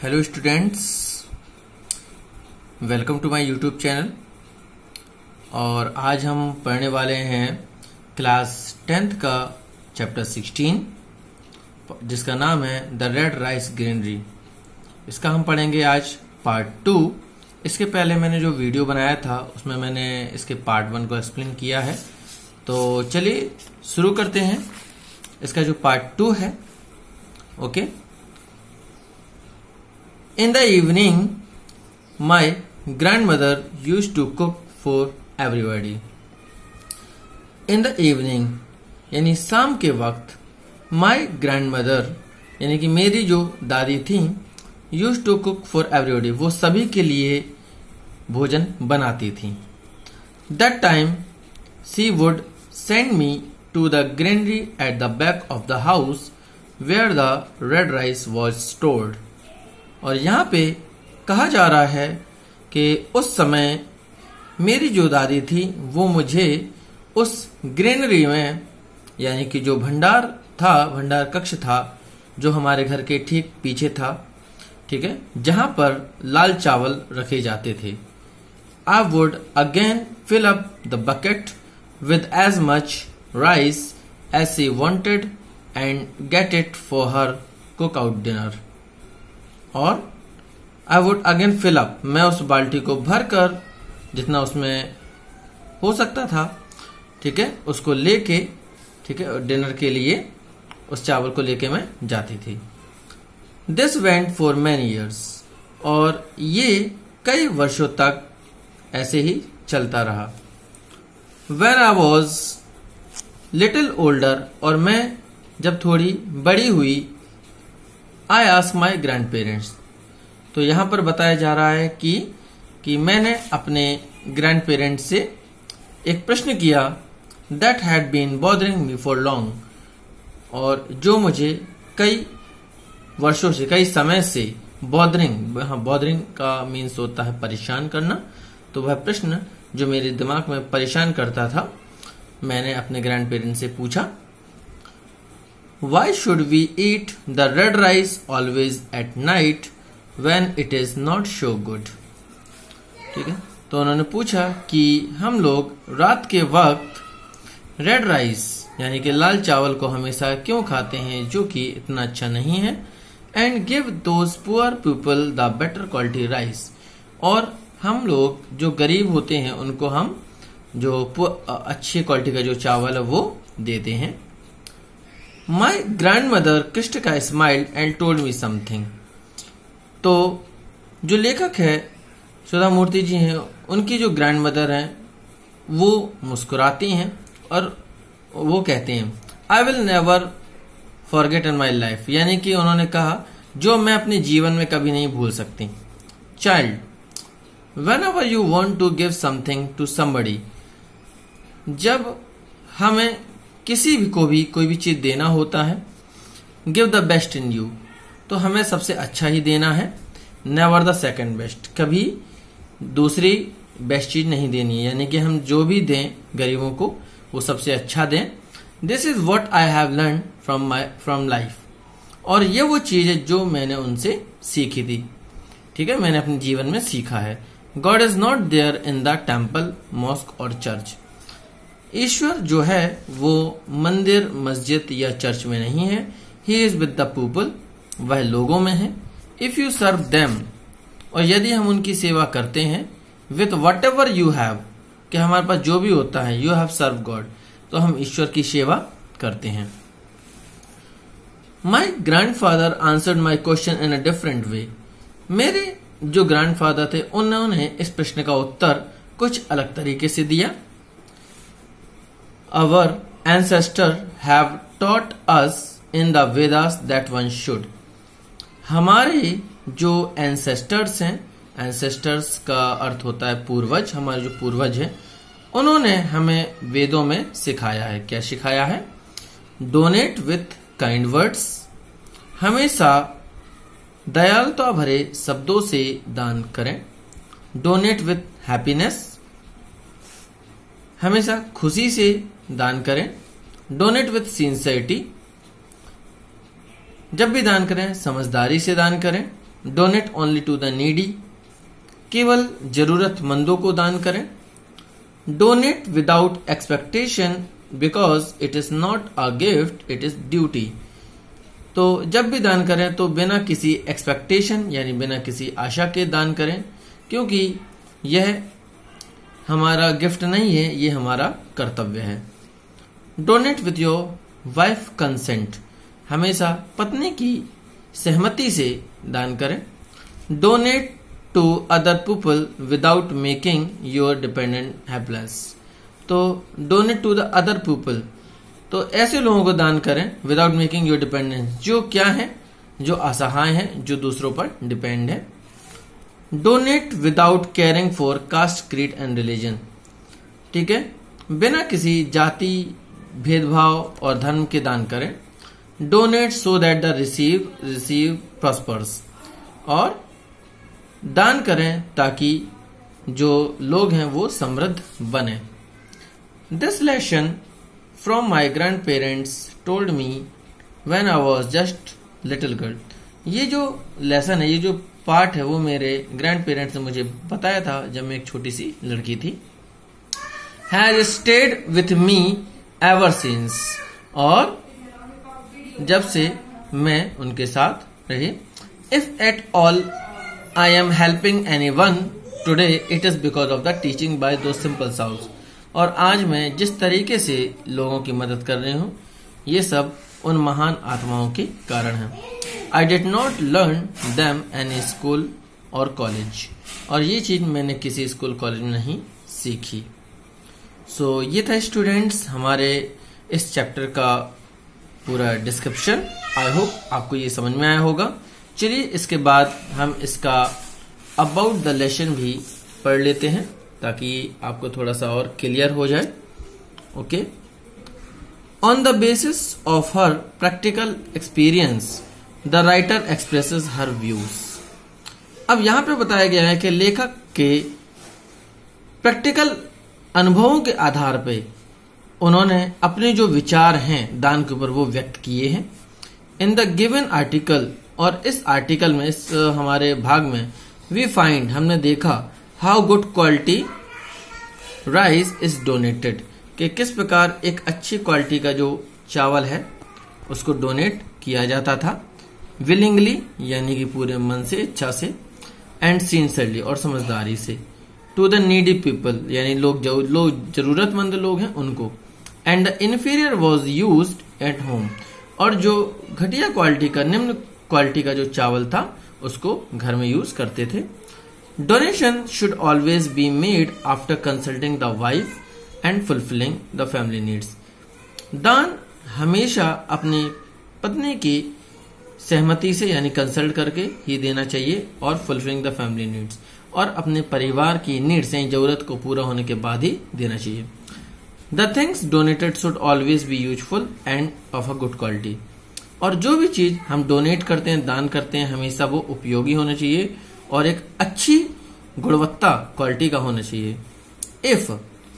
Hello students, welcome to my YouTube channel. और आज हम पढ़ने वाले हैं क्लास 10th का चैप्टर 16 जिसका नाम है द रेड राइस ग्रेनरी। इसका हम पढ़ेंगे आज पार्ट 2। इसके पहले मैंने जो वीडियो बनाया था उसमें मैंने इसके पार्ट 1 को एक्सप्लेन किया है। तो चलिए शुरू करते हैं इसका जो पार्ट 2 है। Okay. In the evening, my grandmother used to cook for everybody. In the evening, यानी शाम के वक्त, my grandmother यानी कि मेरी जो दादी थी used to cook for everybody, वो सभी के लिए भोजन बनाती थी। That time, she would send me to the granary at the back of the house where the red rice was stored. और यहाँ पे कहा जा रहा है कि उस समय मेरी जो दादी थी वो मुझे उस ग्रेनरी में यानी कि जो भंडार कक्ष था जो हमारे घर के ठीक पीछे था, ठीक है, जहां पर लाल चावल रखे जाते थे। I would again fill up the bucket with as much rice as she wanted and get it for her cook out dinner. और I would again fill up, मैं उस बाल्टी को भरकर जितना उसमें हो सकता था, ठीक है, उसको लेके, ठीक है, डिनर के लिए उस चावल को लेके मैं जाती थी। This went for many years, और ये कई वर्षों तक ऐसे ही चलता रहा। When I was little older, और मैं जब थोड़ी बड़ी हुई, I ask my grand parents, तो यहां पर बताया जा रहा है कि मैंने अपने ग्रैंड पेरेंट्स से एक प्रश्न किया that had been bothering me for long, और जो मुझे कई वर्षों से, कई समय से बॉदरिंग का मीन्स होता है परेशान करना। तो वह प्रश्न जो मेरे दिमाग में परेशान करता था, मैंने अपने ग्रैंड पेरेंट्स से पूछा, Why should we eat the red rice always at night when it is not so good? ठीक है, तो उन्होंने पूछा कि हम लोग रात के वक्त रेड राइस यानी कि लाल चावल को हमेशा क्यों खाते हैं जो कि इतना अच्छा नहीं है, and give those poor people the better quality rice, और हम लोग जो गरीब होते हैं उनको हम जो अच्छी क्वालिटी का जो चावल है वो देते हैं। My grandmother kissed a smile and told me something. तो जो लेखक है सुधा मूर्ति जी हैं, उनकी जो ग्रैंड मदर हैं वो मुस्कुराती हैं और वो कहते हैं I will never forget in my life, यानी कि उन्होंने कहा जो मैं अपने जीवन में कभी नहीं भूल सकती। Child, whenever you want to give something to somebody, जब हमें किसी भी को भी कोई भी चीज देना होता है, give the best in you, तो हमें सबसे अच्छा ही देना है। नेवर द सेकंड बेस्ट, कभी दूसरी बेस्ट चीज नहीं देनी है, यानी कि हम जो भी दें गरीबों को वो सबसे अच्छा दें। This is what I have learn from life, और ये वो चीज है जो मैंने उनसे सीखी थी, ठीक है, मैंने अपने जीवन में सीखा है। God is not there in the temple, mosque और चर्च, ईश्वर जो है वो मंदिर, मस्जिद या चर्च में नहीं है। He is with the people, वह लोगों में है। इफ यू सर्व देम, और यदि हम उनकी सेवा करते हैं, with what ever you have, कि हमारे पास जो भी होता है, यू हैव सर्व गॉड, तो हम ईश्वर की सेवा करते हैं। My grand father answered my question in a different way, मेरे जो ग्रैंड फादर थे उन्होंने इस प्रश्न का उत्तर कुछ अलग तरीके से दिया। Our ancestors have taught us in the Vedas that one should. हमारे जो ancestors हैं, ancestors का अर्थ होता है पूर्वज, हमारे जो पूर्वज हैं उन्होंने हमें वेदों में सिखाया है। क्या सिखाया है? Donate with kind words, हमेशा दयालुता भरे शब्दों से दान करें। Donate with happiness, हमेशा खुशी से दान करें। डोनेट विथ सिंसियरिटी, जब भी दान करें समझदारी से दान करें। Donate only to the needy, केवल जरूरतमंदों को दान करें। Donate without expectation because it is not a gift, it is duty. तो जब भी दान करें तो बिना किसी एक्सपेक्टेशन यानी बिना किसी आशा के दान करें, क्योंकि यह हमारा गिफ्ट नहीं है, ये हमारा कर्तव्य है। Donate with your wife consent, हमेशा पत्नी की सहमति से दान करें। Donate to other people without making your dependent helpless, तो donate to the other people, तो ऐसे लोगों को दान करें विदाउट मेकिंग योर डिपेंडेंस, जो क्या है, जो असहाय है, जो दूसरों पर डिपेंड है। Donate without caring for caste, creed and religion, ठीक है, बिना किसी जाति, भेदभाव और धर्म के दान करें। Donate so that the receive prospers, और दान करें ताकि जो लोग हैं वो समृद्ध बने। This lesson from my grand parents told me when I was just little girl, ये जो लेसन है, ये जो पार्ट है, वो मेरे ग्रैंड पेरेंट्स ने मुझे बताया था जब मैं एक छोटी सी लड़की थी। Has stayed with me ever since, और जब से मैं उनके साथ रही। If at all I am helping any one today it is because of the teaching bye दो सिंपल साउंड्स, और आज मैं जिस तरीके से लोगों की मदद कर रही हूँ, ये सब उन महान आत्माओं के कारण है। I did not learn them any school और कॉलेज, और ये चीज मैंने किसी स्कूल कॉलेज में नहीं सीखी। सो ये था स्टूडेंट्स हमारे इस चैप्टर का पूरा डिस्क्रिप्शन। आई होप आपको ये समझ में आया होगा। चलिए इसके बाद हम इसका अबाउट द लेसन भी पढ़ लेते हैं ताकि आपको थोड़ा सा और क्लियर हो जाए। Okay, on the basis of her practical experience the writer expresses her views. अब यहां पे बताया गया है कि लेखक के प्रैक्टिकल अनुभवों के आधार पे उन्होंने अपने जो विचार हैं दान के ऊपर वो व्यक्त किए हैं। इन द गिवन आर्टिकल, और इस आर्टिकल में, इस हमारे भाग में, वी फाइंड, हमने देखा, how good quality rice is donated, कि किस प्रकार एक अच्छी क्वालिटी का जो चावल है उसको डोनेट किया जाता था। विलिंगली यानी कि पूरे मन से, इच्छा से, एंड सिंसियरली और समझदारी से, टू द नीडी पीपल यानी लोग जरूरतमंद लोग हैं उनको। And the inferior was used at home, और जो घटिया क्वालिटी का, निम्न क्वालिटी का जो चावल था उसको घर में यूज करते थे। Donation should always be made after consulting the wife and fulfilling the family needs, दान हमेशा अपनी पत्नी की सहमति से यानी कंसल्ट करके ही देना चाहिए, और फुलफिलिंग द फैमिली नीड्स, और अपने परिवार की नीड्स यानी जरूरत को पूरा होने के बाद ही देना चाहिए। The things donated should always be useful end of a good quality, और जो भी चीज हम डोनेट करते हैं, दान करते हैं, हमेशा वो उपयोगी होना चाहिए और एक अच्छी गुणवत्ता क्वालिटी का होना चाहिए। If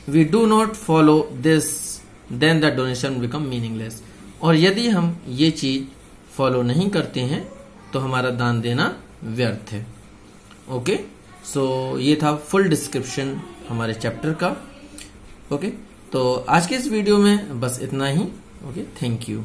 we do not follow this then the donation become meaningless, और यदि हम ये चीज फॉलो नहीं करते हैं तो हमारा दान देना व्यर्थ है। ओके, सो ये था फुल डिस्क्रिप्शन हमारे चैप्टर का। ओके, तो आज के इस वीडियो में बस इतना ही। Okay, thank you.